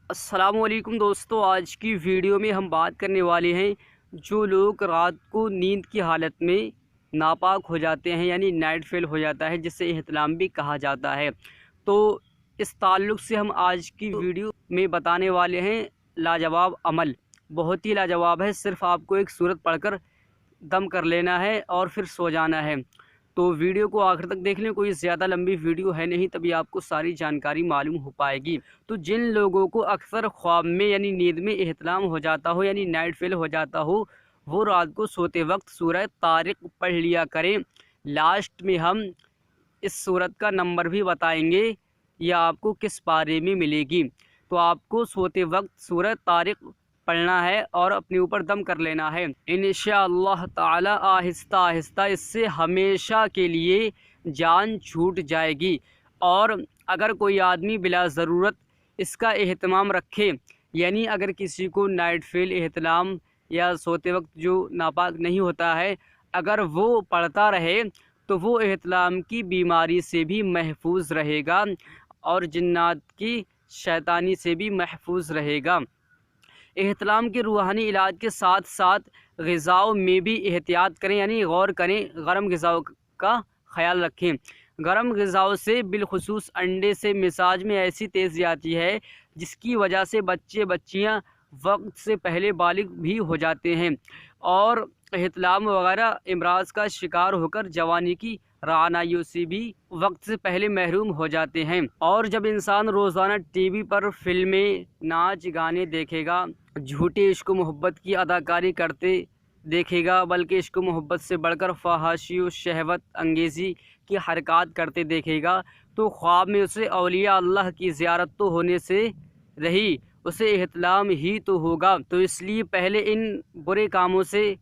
السلام علیکم دوستو، آج کی ویڈیو میں ہم بات کرنے والے ہیں جو لوگ رات کو نیند کی حالت میں ناپاک ہو جاتے ہیں، یعنی نائٹ فیل ہو جاتا ہے، جسے احتلام بھی کہا جاتا ہے۔ تو اس تعلق سے ہم آج کی ویڈیو میں بتانے والے ہیں لاجواب عمل، بہت ہی لاجواب ہے۔ صرف آپ کو ایک سورت پڑھ کر دم کر لینا ہے اور پھر سو جانا ہے۔ تو ویڈیو کو آخر تک دیکھ لیں، کوئی زیادہ لمبی ویڈیو ہے نہیں، تبھی آپ کو ساری جانکاری معلوم ہو پائے گی۔ تو جن لوگوں کو اکثر خواب میں یعنی نیند میں احتلام ہو جاتا ہو، یعنی نائٹ فیل ہو جاتا ہو، وہ رات کو سوتے وقت سورہ طارق پڑھ لیا کریں۔ لاسٹ میں ہم اس سورت کا نمبر بھی بتائیں گے یا آپ کو کس پارے میں ملے گی۔ تو آپ کو سوتے وقت سورہ طارق پڑھنا ہے اور اپنے اوپر دم کر لینا ہے۔ انشاءاللہ تعالی آہستہ آہستہ اس سے ہمیشہ کے لیے جان چھوٹ جائے گی۔ اور اگر کوئی آدمی بلا ضرورت اس کا اہتمام رکھے، یعنی اگر کسی کو نائٹ فیل احتلام یا سوتے وقت جو ناپاک نہیں ہوتا ہے، اگر وہ پڑھتا رہے تو وہ احتلام کی بیماری سے بھی محفوظ رہے گا اور جنات کی شیطانی سے بھی محفوظ رہے گا۔ احتلام کے روحانی علاج کے ساتھ ساتھ غذاؤں میں بھی احتیاط کریں، یعنی غور کریں، گرم غذاؤں کا خیال رکھیں۔ گرم غذاؤں سے بالخصوص انڈے سے مزاج میں ایسی تیزی آتی ہے جس کی وجہ سے بچے بچیاں وقت سے پہلے بالغ بھی ہو جاتے ہیں اور احتلام وغیرہ امراض کا شکار ہو کر جوانی کی رعنائیوں سے بھی وقت سے پہلے محروم ہو جاتے ہیں۔ اور جب انسان روزانہ ٹی وی پر فلمیں، ناچ گانے دیکھے گا، جھوٹے عشق و محبت کی اداکاری کرتے دیکھے گا، بلکہ عشق و محبت سے بڑھ کر فحاشی و شہوت انگیزی کی حرکات کرتے دیکھے گا، تو خواب میں اسے اولیاء اللہ کی زیارت تو ہونے سے رہی، اسے احتلام ہی تو ہوگا۔ تو اس لیے پہلے ان برے کاموں سے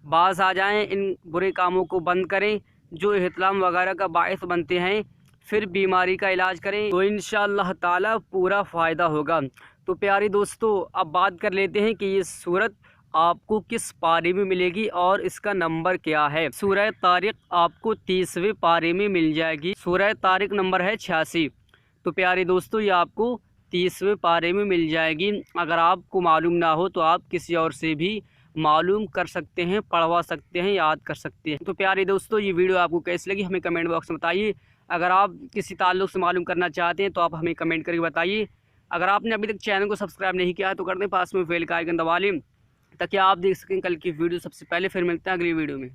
باز آ جائیں، ان برے کاموں کو بند کریں جو احتلام وغیرہ کا باعث بنتے ہیں، پھر بیماری کا علاج کریں تو انشاءاللہ تعالی پورا فائدہ ہوگا۔ تو پیارے دوستو، اب بات کر لیتے ہیں کہ یہ سورت آپ کو کس پارے میں ملے گی اور اس کا نمبر کیا ہے۔ سورہ طارق آپ کو 30ویں پارے میں مل جائے گی۔ سورہ طارق نمبر ہے 86۔ تو پیارے دوستو، یہ آپ کو 30ویں پارے میں مل جائے گی۔ اگر آپ کو معلوم نہ ہو تو آپ کسی اور سے بھی معلوم کر سکتے ہیں، پڑھوا سکتے ہیں، یاد کر سکتے ہیں۔ تو پیارے دوستو، یہ ویڈیو آپ کو کیسی لگی ہمیں کمنٹ باکس میں بتائیے۔ اگر آپ کسی تعلق سے معلوم کرنا چاہتے ہیں تو آپ ہمیں کمنٹ کر کے بتائیے۔ اگر آپ نے ابھی تک چینل کو سبسکرائب نہیں کیا ہے تو کر دیں، پاس میں بیل کا آئیکن دبا لیں تاکہ آپ دیکھ سکیں کل کی ویڈیو سب سے پہلے۔ پھر ملتے ہیں اگلی ویڈیو میں۔